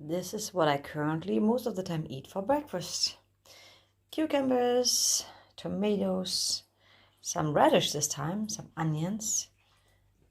This is what I currently most of the time eat for breakfast. Cucumbers, tomatoes, some radish this time, some onions,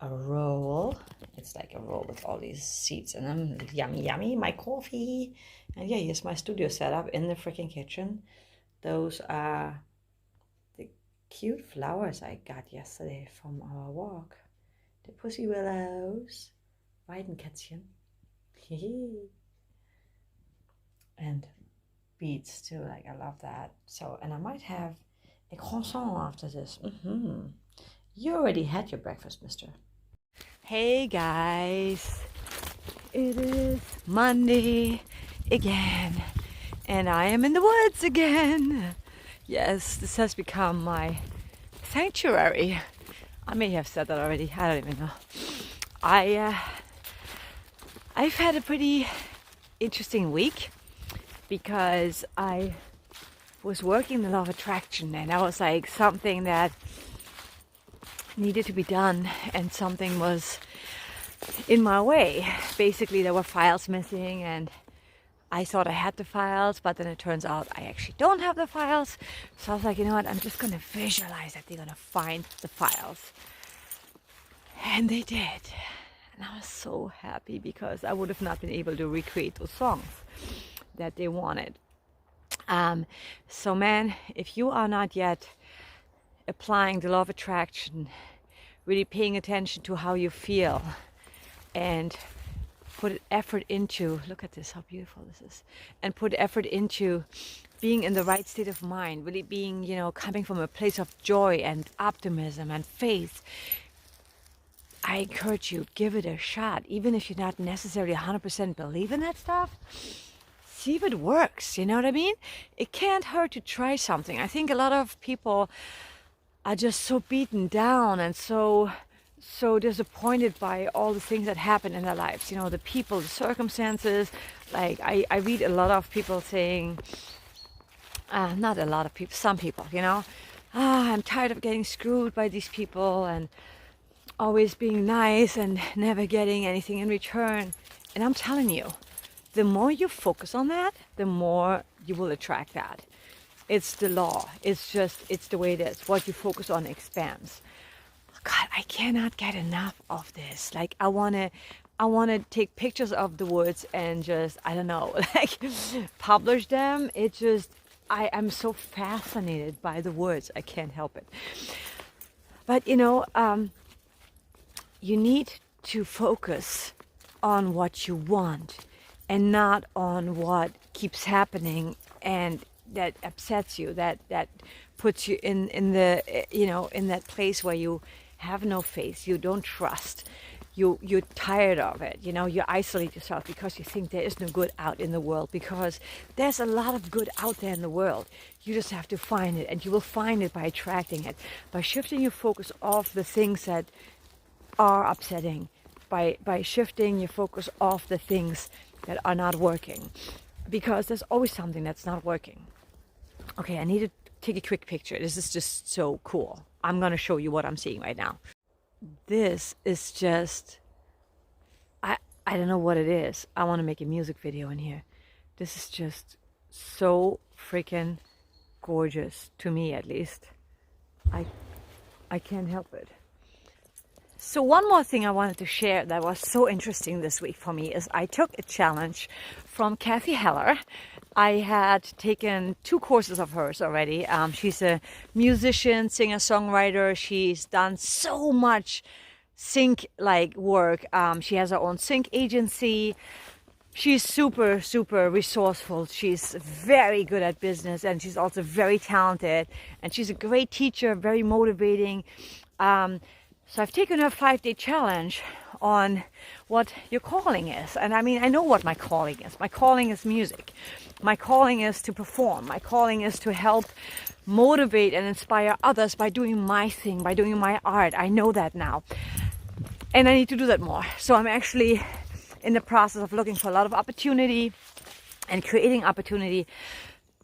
a roll. It's like a roll with all these seeds in them. Yummy, yummy. My coffee. And yeah, here's my studio setup in the freaking kitchen. Those are the cute flowers I got yesterday from our walk. The pussy willows. Weidenkätzchen. And beets too, like I love that. So, and I might have a croissant after this. You already had your breakfast, mister. Hey guys, it is Monday again, and I am in the woods again. Yes, this has become my sanctuary. I may have said that already, I don't even know. I've had a pretty interesting week because I was working the law of attraction, and that was like something that needed to be done, and something was in my way. Basically, there were files missing, and I thought I had the files, but then it turns out I actually don't have the files. So I was like, you know what, I'm just gonna visualize that they're gonna find the files. And they did. And I was so happy because I would have not been able to recreate those songs that they wanted. So man, if you are not yet applying the law of attraction, really paying attention to how you feel and put effort into, look at this, how beautiful this is, and put effort into being in the right state of mind, really being, coming from a place of joy and optimism and faith, I encourage you, give it a shot. Even if you're not necessarily 100% believe in that stuff, see if it works, you know what I mean? It can't hurt to try something. I think a lot of people are just so beaten down and so disappointed by all the things that happen in their lives. The people, the circumstances. Like I read a lot of people saying, not a lot of people, some people, I'm tired of getting screwed by these people and always being nice and never getting anything in return. And I'm telling you, the more you focus on that, the more you will attract that. It's the law. It's the way it is. What you focus on expands. God, I cannot get enough of this. Like I wanna take pictures of the woods and just, I don't know, like publish them. I'm so fascinated by the woods. I can't help it. But you need to focus on what you want and not on what keeps happening and that upsets you, that puts you in the in that place where you have no faith, you don't trust, you're tired of it, you isolate yourself because you think there is no good out in the world, because there's a lot of good out there in the world. You just have to find it, and you will find it by attracting it, by shifting your focus off the things that are upsetting, by shifting your focus off the things that are not working, because there's always something that's not working. Okay, I need to take a quick picture. This is just so cool. I'm going to show you what I'm seeing right now. This is just, I don't know what it is. I want to make a music video in here. This is just so freaking gorgeous, to me at least. I can't help it. So one more thing I wanted to share that was so interesting this week for me is I took a challenge from Cathy Heller. I had taken 2 courses of hers already. She's a musician, singer-songwriter. She's done so much sync-like work. She has her own sync agency. She's super, super resourceful. She's very good at business, and she's also very talented. And she's a great teacher, very motivating. So I've taken her 5-day challenge on what your calling is. And I mean, I know what my calling is. My calling is music. My calling is to perform. My calling is to help motivate and inspire others by doing my thing, by doing my art. I know that now. And I need to do that more. So I'm actually in the process of looking for a lot of opportunity and creating opportunity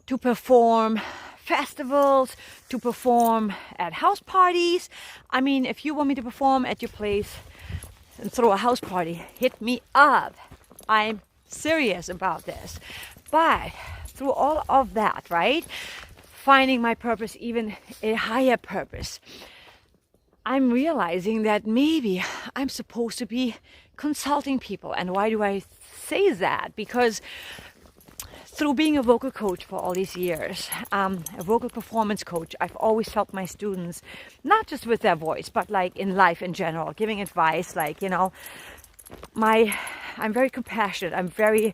to perform festivals, to perform at house parties. I mean, if you want me to perform at your place and throw a house party, hit me up. I'm serious about this. But through all of that, right, finding my purpose, even a higher purpose, I'm realizing that maybe I'm supposed to be consulting people. And why do I say that? Because through being a vocal coach for all these years, a vocal performance coach, I've always helped my students, not just with their voice, but like in life in general, giving advice, like, you know, I'm very compassionate. I'm a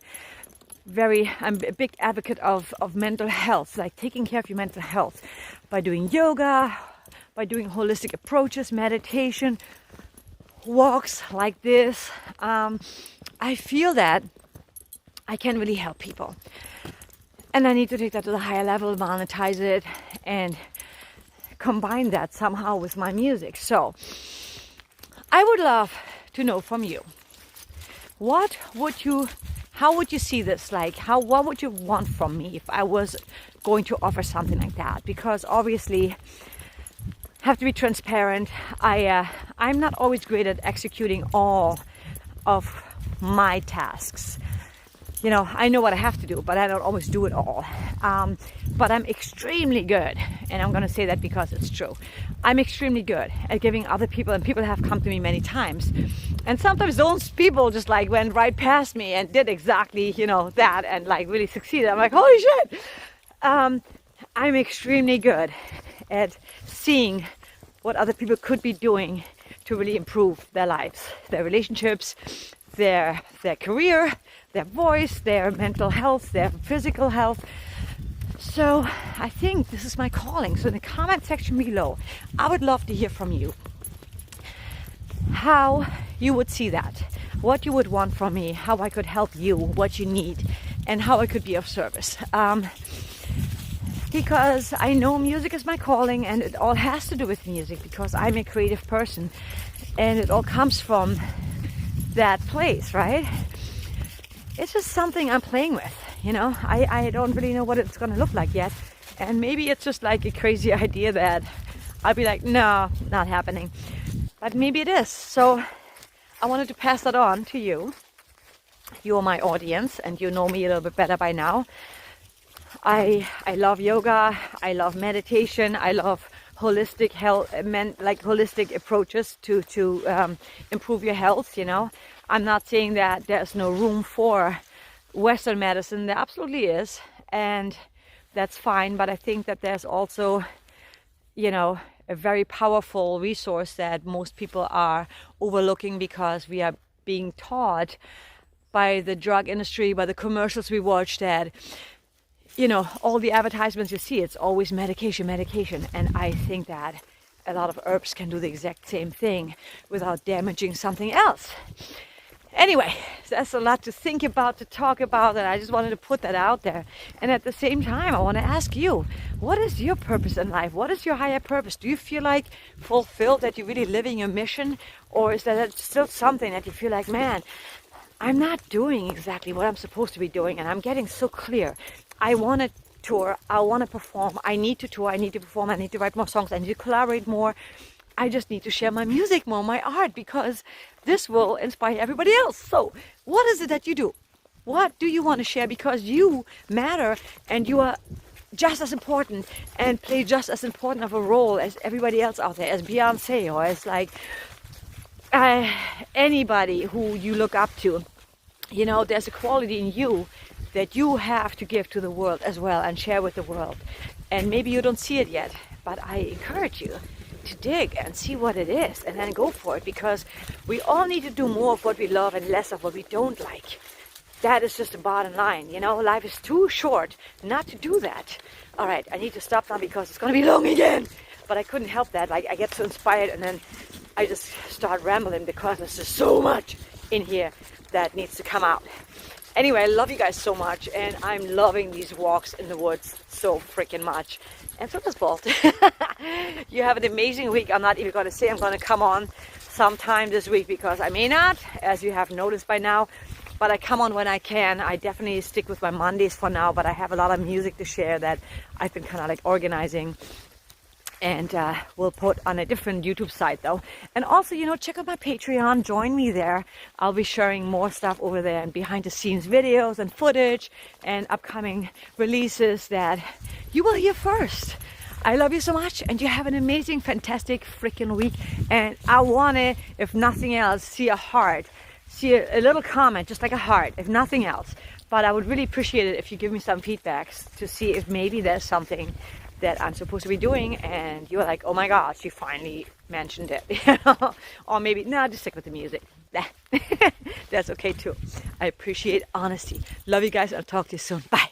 big advocate of mental health, like taking care of your mental health by doing yoga, by doing holistic approaches, meditation, walks like this. I feel that I can really help people. And I need to take that to the higher level, monetize it, and combine that somehow with my music. So I would love to know from you, how would you see this? Like, what would you want from me if I was going to offer something like that? Because obviously, have to be transparent. I'm not always great at executing all of my tasks. You know, I know what I have to do, but I don't always do it all. But I'm extremely good, and I'm going to say that because it's true. I'm extremely good at giving other people, and people have come to me many times. And sometimes those people just like went right past me and did exactly, you know, that and like really succeeded. I'm like, holy shit! I'm extremely good at seeing what other people could be doing to really improve their lives, their relationships, their career, their voice, their mental health, their physical health. So I think this is my calling. So in the comment section below, I would love to hear from you how you would see that, what you would want from me, how I could help you, what you need, and how I could be of service. Because I know music is my calling, and it all has to do with music because I'm a creative person, and it all comes from that place, right? It's just something I'm playing with, you know. I don't really know what it's going to look like yet, and maybe it's just like a crazy idea that I'll be like, no, not happening, but maybe it is. So I wanted to pass that on to you. You're my audience, and you know me a little bit better by now. I love yoga, I love meditation, I love holistic health, holistic approaches to improve your health, you know. I'm not saying that there's no room for Western medicine. There absolutely is, and that's fine. But I think that there's also, you know, a very powerful resource that most people are overlooking because we are being taught by the drug industry, by the commercials we watch, that, you know, all the advertisements you see, it's always medication. And I think that a lot of herbs can do the exact same thing without damaging something else. Anyway, that's a lot to think about, to talk about, and I just wanted to put that out there. And at the same time, I want to ask you, what is your purpose in life? What is your higher purpose? Do you feel like fulfilled, that you're really living your mission? Or is that still something that you feel like, man, I'm not doing exactly what I'm supposed to be doing, and I'm getting so clear. I want to tour, I want to perform, I need to tour, I need to perform, I need to write more songs, I need to collaborate more. I just need to share my music more, my art, because this will inspire everybody else. So what is it that you do? What do you want to share? Because you matter, and you are just as important and play just as important of a role as everybody else out there, as Beyonce, or as like anybody who you look up to. You know, there's a quality in you that you have to give to the world as well and share with the world. And maybe you don't see it yet, but I encourage you to dig and see what it is, and then go for it, because we all need to do more of what we love and less of what we don't like. That is just the bottom line, you know. Life is too short not to do that. All right, I need to stop now because it's going to be long again. But I couldn't help that. Like, I get so inspired, and then I just start rambling because there's just so much in here that needs to come out. Anyway, I love you guys so much, and I'm loving these walks in the woods so freaking much. And so does Bolt. You have an amazing week. I'm not even going to say I'm going to come on sometime this week, because I may not, as you have noticed by now, but I come on when I can. I definitely stick with my Mondays for now, but I have a lot of music to share that I've been kind of like organizing. and we'll put on a different YouTube site though. And also, you know, check out my Patreon, join me there. I'll be sharing more stuff over there and behind the scenes videos and footage and upcoming releases that you will hear first. I love you so much, and you have an amazing, fantastic freaking week. And I want to, if nothing else, see a heart, see a little comment, just like a heart, if nothing else. But I would really appreciate it if you give me some feedbacks to see if maybe there's something that I'm supposed to be doing and you're like, oh my God, she finally mentioned it. Or maybe, no, just stick with the music. That's okay too. I appreciate honesty. Love you guys. I'll talk to you soon. Bye.